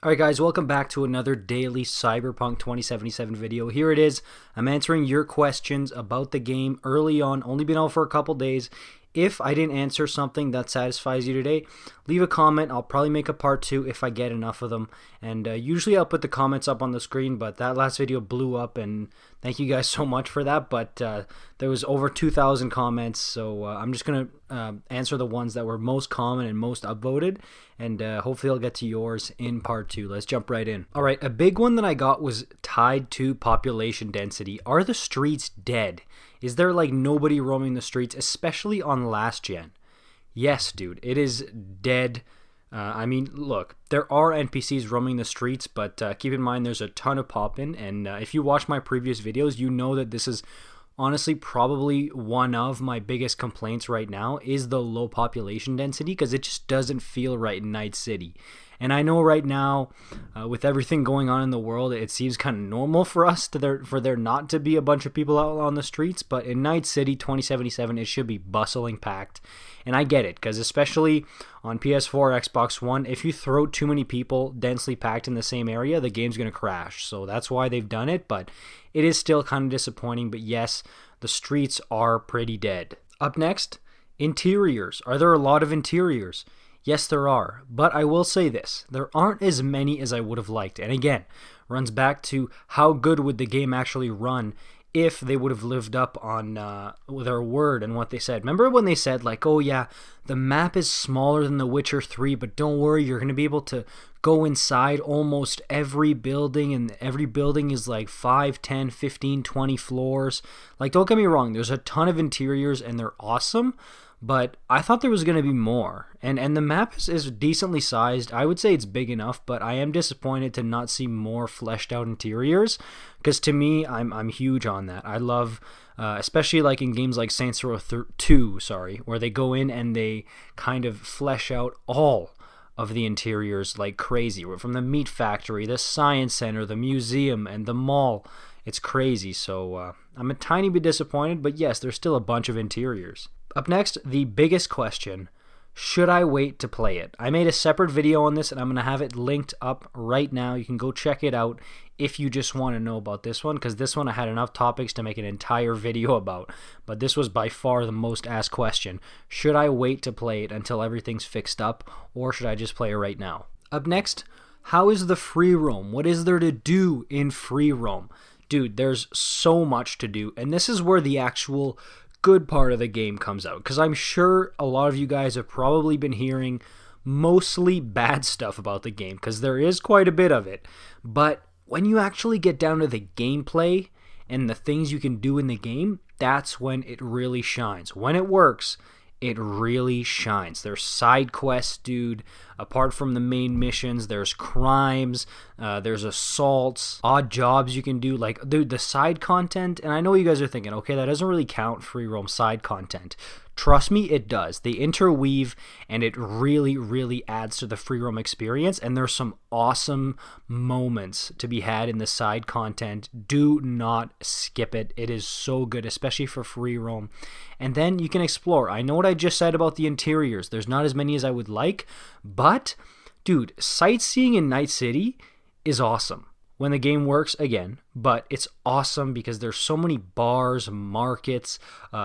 Alright guys, welcome back to another daily Cyberpunk 2077 video. Here it is. I'm answering your questions about the game early on, only been out for a couple days. If I didn't answer something that satisfies you today, leave a comment. I'll probably make a part 2 if I get enough of them. And usually I'll put the comments up on the screen, but that last video blew up, and thank you guys so much for that. But there was over 2,000 comments, so I'm just going to answer the ones that were most common and most upvoted, and hopefully I'll get to yours in part 2. Let's jump right in. Alright, a big one that I got was tied to population density. Are the streets dead? Is there like nobody roaming the streets, especially on last gen? Yes, dude, it is dead. I mean, look, there are NPCs roaming the streets, but keep in mind there's a ton of pop-in, and if you watch my previous videos, you know that this is honestly probably one of my biggest complaints right now is the low population density, because it just doesn't feel right in Night City. And I know right now, with everything going on in the world, it seems kind of normal for us for there not to be a bunch of people out on the streets. But in Night City 2077, it should be bustling packed. And I get it, because especially on PS4, Xbox One, if you throw too many people densely packed in the same area, the game's going to crash. So that's why they've done it, but it is still kind of disappointing. But yes, the streets are pretty dead. Up next, interiors. Are there a lot of interiors? Yes, there are, but I will say this, there aren't as many as I would have liked. And again, runs back to how good would the game actually run if they would have lived up on their word and what they said. Remember when they said, like, oh yeah, the map is smaller than The Witcher 3, but don't worry, you're going to be able to go inside almost every building, and every building is like 5, 10, 15, 20 floors. Like, don't get me wrong, there's a ton of interiors and they're awesome, but I thought there was going to be more. And the map is decently sized. I would say it's big enough, but I am disappointed to not see more fleshed out interiors, because to me, I'm huge on that. I love, especially like in games like Saints Row 2, where they go in and they kind of flesh out all of the interiors like crazy. From the meat factory, the science center, the museum, and the mall. It's crazy. So I'm a tiny bit disappointed, but yes, there's still a bunch of interiors. Up next, the biggest question, should I wait to play it? I made a separate video on this, and I'm going to have it linked up right now. You can go check it out if you just want to know about this one, because this one I had enough topics to make an entire video about. But this was by far the most asked question. Should I wait to play it until everything's fixed up, or should I just play it right now? Up next, how is the free roam? What is there to do in free roam? Dude, there's so much to do, and this is where the actual good part of the game comes out, because I'm sure a lot of you guys have probably been hearing mostly bad stuff about the game, because there is quite a bit of it. But when you actually get down to the gameplay and the things you can do in the game, that's when it really shines. When it works, it really shines. There's side quests, dude. Apart from the main missions, there's crimes, there's assaults, odd jobs you can do. Like, dude, the side content, and I know you guys are thinking, okay, that doesn't really count free roam side content. Trust me, it does. They interweave, and it really, really adds to the free roam experience, and there's some awesome moments to be had in the side content. Do not skip it. It is so good, especially for free roam. And then you can explore. I know what I just said about the interiors. There's not as many as I would like, but, dude, sightseeing in Night City is awesome when the game works again, but it's awesome because there's so many bars, markets,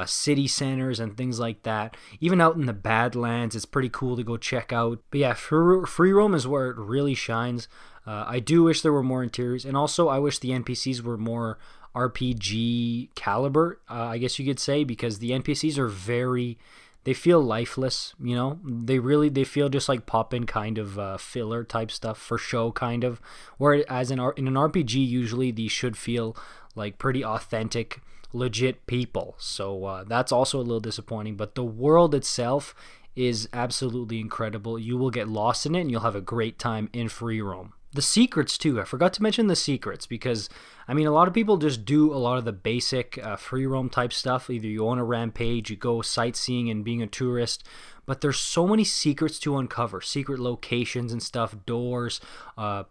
city centers, and things like that. Even out in the Badlands, it's pretty cool to go check out. But yeah, free roam is where it really shines. I do wish there were more interiors, and also I wish the NPCs were more RPG caliber, I guess you could say, because the NPCs are they feel lifeless, you know. They feel just like pop-in kind of filler type stuff for show kind of. Whereas in an RPG, usually these should feel like pretty authentic, legit people. So that's also a little disappointing. But the world itself is absolutely incredible. You will get lost in it, and you'll have a great time in free roam. The secrets too. I forgot to mention the secrets, because I mean, a lot of people just do a lot of the basic free roam type stuff. Either you own a rampage, you go sightseeing and being a tourist, but there's so many secrets to uncover, secret locations and stuff, doors,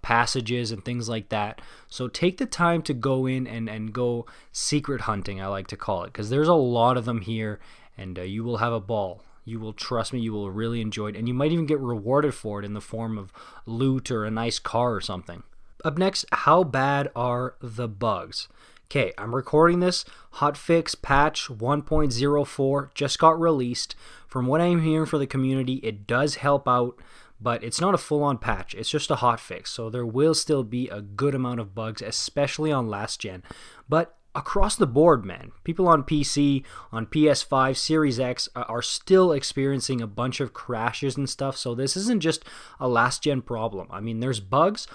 passages, and things like that. So take the time to go in and go secret hunting, I like to call it, because there's a lot of them here, and you will have a ball. You will, trust me, you will really enjoy it, and you might even get rewarded for it in the form of loot or a nice car or something. Up next, how bad are the bugs? Okay, I'm recording this. Hotfix patch 1.04 just got released. From what I'm hearing for the community, it does help out, but it's not a full-on patch. It's just a hotfix, so there will still be a good amount of bugs, especially on last gen. But across the board, man, people on PC, on PS5, Series X are still experiencing a bunch of crashes and stuff, so this isn't just a last gen problem. I mean, there's bugs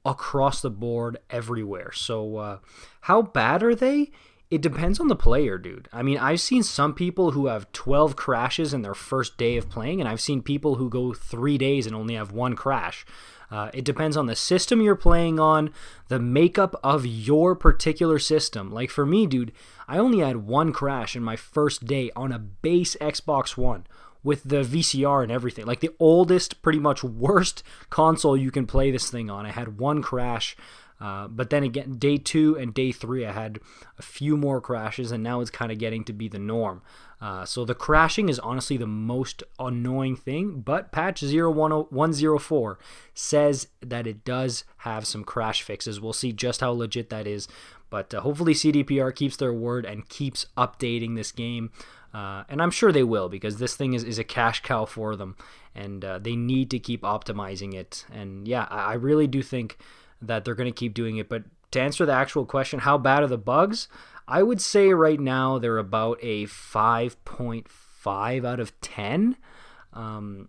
across the board everywhere. So how bad are they? It depends on the player, dude. I mean, I've seen some people who have 12 crashes in their first day of playing, and I've seen people who go 3 days and only have 1 crash. It depends on the system you're playing on, the makeup of your particular system. Like for me, dude, I only had 1 crash in my first day on a base Xbox One with the VCR and everything. Like the oldest, pretty much worst console you can play this thing on. I had 1 crash. But then again, day 2 and day 3, I had a few more crashes, and now it's kind of getting to be the norm. So the crashing is honestly the most annoying thing, but patch 0.104 says that it does have some crash fixes. We'll see just how legit that is, but hopefully CDPR keeps their word and keeps updating this game. And I'm sure they will, because this thing is a cash cow for them, and they need to keep optimizing it. And yeah, I really do think that they're going to keep doing it. But to answer the actual question, how bad are the bugs? I would say right now they're about a 5.5 out of 10,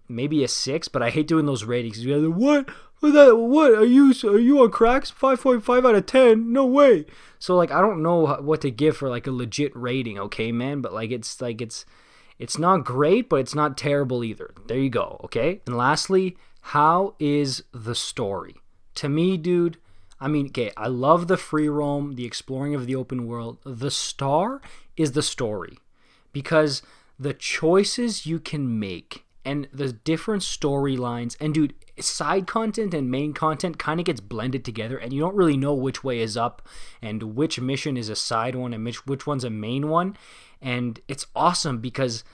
maybe a 6. But I hate doing those ratings. You're like, what? What are you on cracks? 5.5 out of 10? No way. So like I don't know what to give for like a legit rating, okay, man? But it's not great, but it's not terrible either. There you go, okay? And lastly, how is the story? To me, dude, I mean, okay, I love the free roam, the exploring of the open world. The star is the story, because the choices you can make and the different storylines, and dude, side content and main content kind of gets blended together, and you don't really know which way is up and which mission is a side one and which one's a main one. And it's awesome because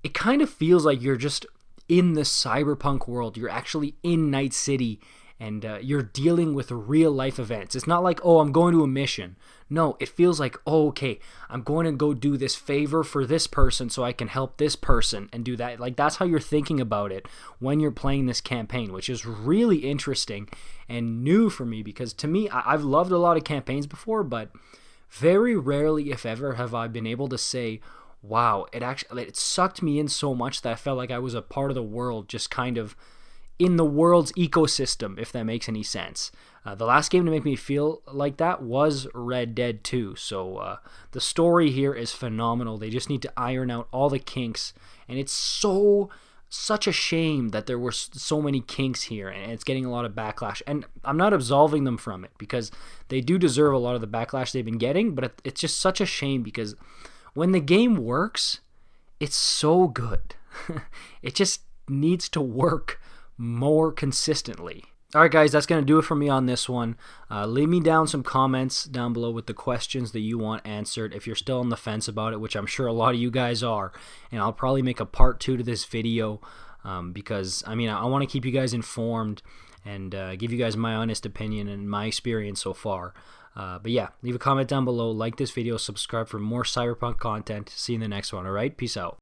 it kind of feels like you're just in the Cyberpunk world. You're actually in Night City, and you're dealing with real life events. It's not like, oh, I'm going to a mission. No, it feels like, oh, okay, I'm going to go do this favor for this person so I can help this person and do that. Like, that's how you're thinking about it when you're playing this campaign, which is really interesting and new for me, because to me, I've loved a lot of campaigns before, but very rarely, if ever, have I been able to say, wow, it sucked me in so much that I felt like I was a part of the world, just kind of in the world's ecosystem, if that makes any sense. The last game to make me feel like that was Red Dead 2. So the story here is phenomenal. They just need to iron out all the kinks, and it's such a shame that there were so many kinks here, and it's getting a lot of backlash. And I'm not absolving them from it, because they do deserve a lot of the backlash they've been getting, but it's just such a shame, because when the game works, it's so good. It just needs to work more consistently. Alright guys, that's going to do it for me on this one. Leave me down some comments down below with the questions that you want answered if you're still on the fence about it, which I'm sure a lot of you guys are. And I'll probably make a part 2 to this video, because I mean, I want to keep you guys informed and give you guys my honest opinion and my experience so far. But yeah, leave a comment down below, like this video, subscribe for more Cyberpunk content. See you in the next one, alright? Peace out.